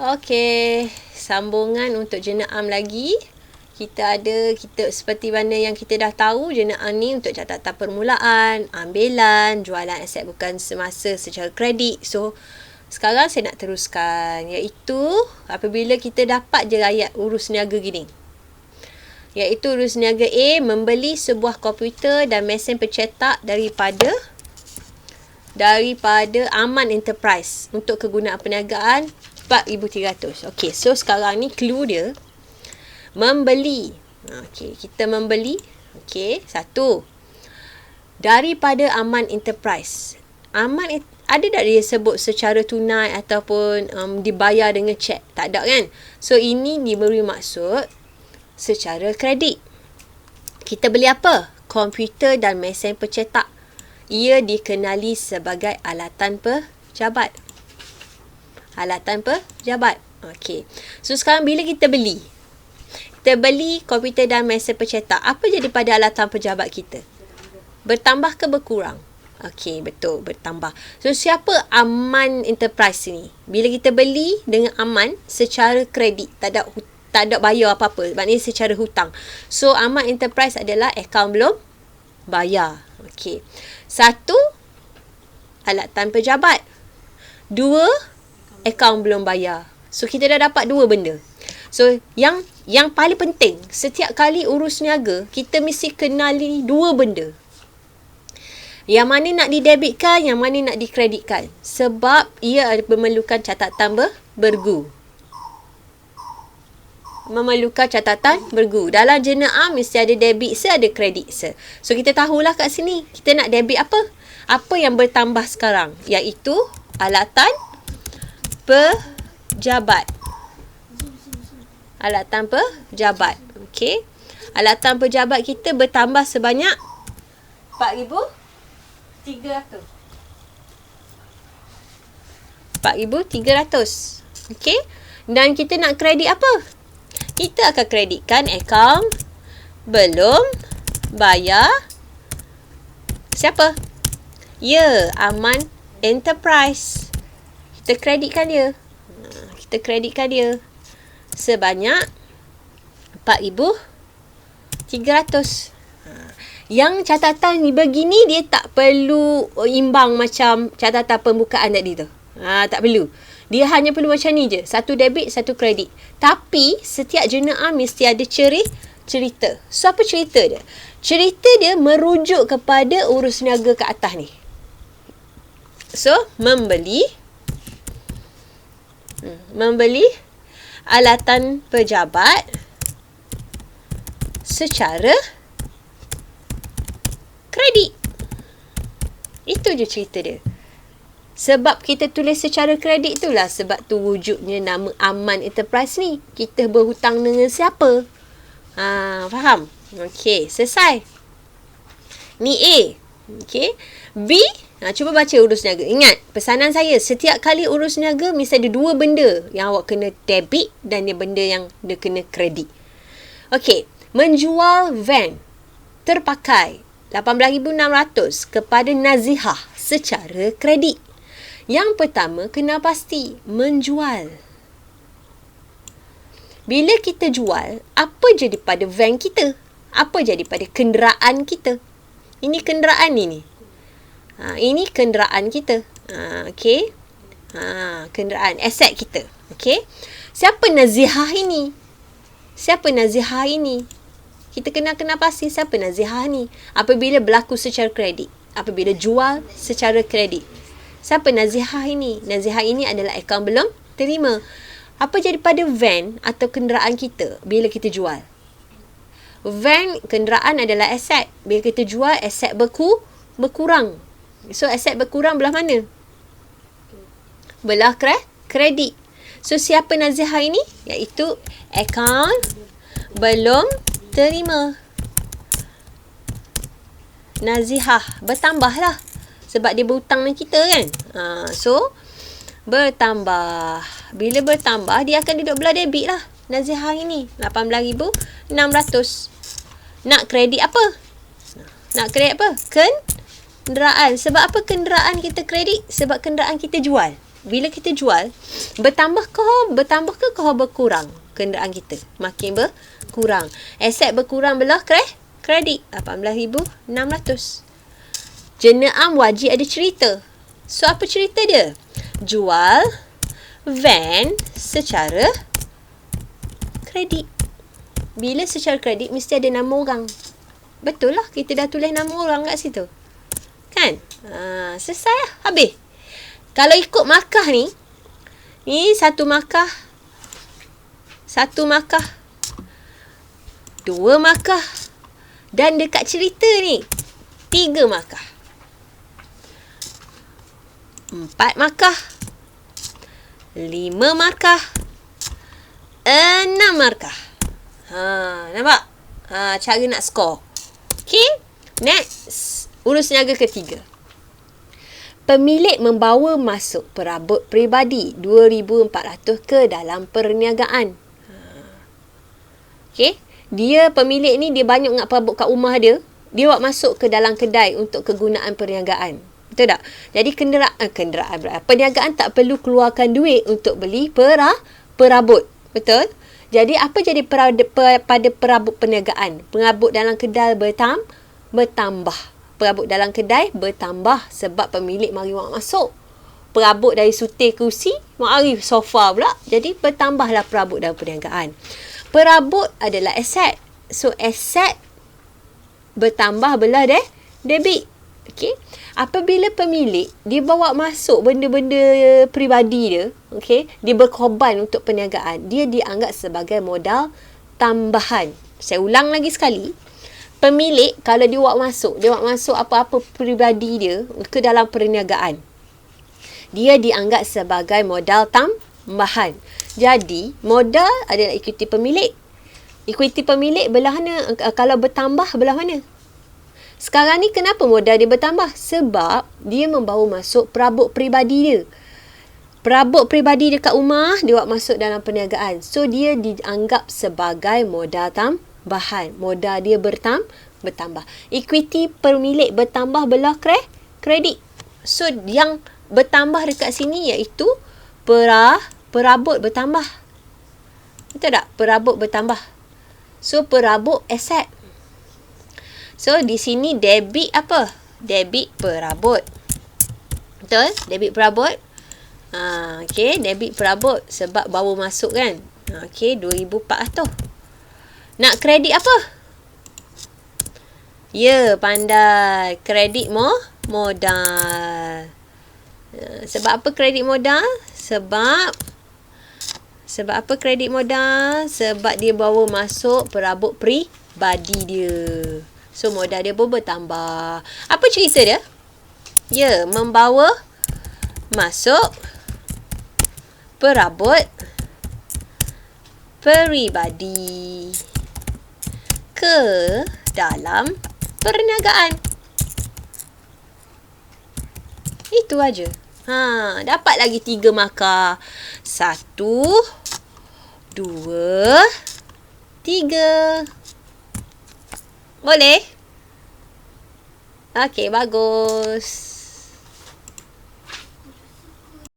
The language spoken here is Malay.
Okey, sambungan untuk jenayah lagi. Kita seperti mana yang kita dah tahu, jenayah ni untuk catatan permulaan, ambilan, jualan aset bukan semasa secara kredit. So, sekarang saya nak teruskan, iaitu apabila kita dapat je ayat urus niaga gini. Iaitu urus niaga A, membeli sebuah komputer dan mesin pencetak daripada Aman Enterprise untuk kegunaan perniagaan 4,300. Okey, so sekarang ni clue dia membeli. Okey, kita membeli. Okey, satu. Daripada Aman Enterprise. Ada tak dia sebut secara tunai ataupun dibayar dengan cek? Tak ada kan? So ini diberi maksud secara kredit. Kita beli apa? Komputer dan mesin pencetak. Ia dikenali sebagai alatan pejabat. Alatan pejabat. Okey. So sekarang bila kita beli komputer dan mesin pencetak, apa jadi pada alatan pejabat kita? Bertambah ke berkurang? Okey, betul, bertambah. So siapa Aman Enterprise ni? Bila kita beli dengan Aman secara kredit, tak ada bayar apa-apa, maknanya secara hutang. So Aman Enterprise adalah akaun belum bayar. Okey. Satu, alatan pejabat. Dua, akaun belum bayar. So kita dah dapat dua benda. So yang paling penting, setiap kali urus niaga, kita mesti kenali dua benda. Yang mana nak didebitkan, yang mana nak dikreditkan. Sebab ia memerlukan catatan bergu. Memerlukan catatan bergu. Dalam jenayah mesti ada debit se, ada kredit se. So kita tahulah kat sini, kita nak debit apa? Apa yang bertambah sekarang? Iaitu alatan pejabat. Alatan pejabat. Okey. Alatan pejabat kita bertambah sebanyak 4,300. 4,300. Okey. Dan kita nak kredit apa? Kita akan kreditkan akaun belum bayar. Siapa? Ya, Aman Enterprise. Kita kreditkan dia. Sebanyak 4,300. Yang catatan begini dia tak perlu imbang macam catatan pembukaan tadi tu. Tak perlu. Dia hanya perlu macam ni je. Satu debit, satu kredit. Tapi setiap jenayah mesti ada cerita. So apa cerita dia? Cerita dia merujuk kepada urus niaga ke atas ni. So membeli alatan pejabat secara kredit. Itu je cerita dia. Sebab kita tulis secara kredit itulah sebab tu wujudnya nama Aman Enterprise ni. Kita berhutang dengan siapa? Faham? Okey, selesai. Ni A. Okey. B, cuba baca urus niaga. Ingat, pesanan saya, setiap kali urus niaga mesti ada dua benda yang awak kena debit dan dia benda yang dia kena kredit. Okey, menjual van terpakai 18,600 kepada Nazihah secara kredit. Yang pertama, kena pasti menjual. Bila kita jual, apa jadi pada van kita? Apa jadi pada kenderaan kita? Ini kenderaan ini. Ini kenderaan kita. Okey. Kenderaan, aset kita. Okey. Siapa Nazihah ini? Kita kena pasti siapa Nazihah ni. Apabila berlaku secara kredit. Apabila jual secara kredit. Siapa Nazihah ini? Nazihah ini adalah akaun belum terima. Apa jadi pada van atau kenderaan kita bila kita jual? Van, kenderaan adalah aset. Bila kita jual, aset berkurang. So, aset berkurang belah mana? Belah kredit. So, siapa Nazihah ini? Iaitu akaun belum terima. Nazihah bertambahlah. Sebab dia berhutang dengan kita kan. So, bertambah. Bila bertambah, dia akan duduk belah debit lah. Nazihah ini. 18,600. Nak kredit apa? Kenderaan. Sebab apa kenderaan kita kredit? Sebab kenderaan kita jual. bila kita jual, bertambah ke berkurang kenderaan kita? Makin berkurang. Aset berkurang belah kredit 18,600. Jenayah wajib ada cerita. So, apa cerita dia? Jual van secara kredit. Bila secara kredit, mesti ada nama orang. Betul lah, kita dah tulis nama orang kat situ. Kan? Selesai lah, habis. Kalau ikut markah ni satu markah, dua markah, dan dekat cerita ni 3 markah, 4 markah, 5 markah, 6 markah. Nampak? Cara nak skor. Okay, next, urus niaga ketiga. Pemilik membawa masuk perabot peribadi 2,400 ke dalam perniagaan. Okay, pemilik ni dia banyak nak perabot kat rumah dia. Dia buat masuk ke dalam kedai untuk kegunaan perniagaan. Betul tak? Jadi perniagaan tak perlu keluarkan duit untuk beli perabot. Betul? Jadi apa jadi pada perabot perniagaan? Perabot dalam kedai bertambah. Perabot dalam kedai bertambah sebab pemilik mari orang masuk. Perabot dari sutir kerusi, mari sofa pula. Jadi bertambahlah perabot dalam perniagaan. Perabot adalah aset. So aset bertambah belah debit. Okey. Apabila pemilik dia bawa masuk benda-benda peribadi dia, okey, dia berkorban untuk perniagaan, dia dianggap sebagai modal tambahan. Saya ulang lagi sekali. Pemilik kalau dia bawa masuk apa-apa peribadi dia ke dalam perniagaan, dia dianggap sebagai modal tambahan. Jadi, modal adalah ikuti pemilik. Ikuti pemilik belah mana? Kalau bertambah belah mana? Sekarang ni kenapa modal dia bertambah? Sebab dia membawa masuk perabot peribadi dia. Perabot peribadi dekat rumah, dia buat masuk dalam perniagaan. So, dia dianggap sebagai modal tambahan. Modal dia bertambah. Equity pemilik bertambah belah kredit. So, yang bertambah dekat sini iaitu perabot bertambah. Betul tak? Perabot bertambah. So, perabot aset. So, di sini debit apa? Debit perabot. Betul? Debit perabot. Okay, debit perabot sebab bawa masuk kan. Okay, 2,400. Nak kredit apa? Ya, pandai. Kredit modal. Sebab apa kredit modal? Sebab apa kredit modal? Sebab dia bawa masuk perabot peribadi dia. So, modal dia pun bertambah. Apa cerita dia? Ya, membawa masuk perabot peribadi ke dalam perniagaan. Itu aja. Dapat lagi 3 markah. 1, 2, 3. Boleh? Okey, bagus.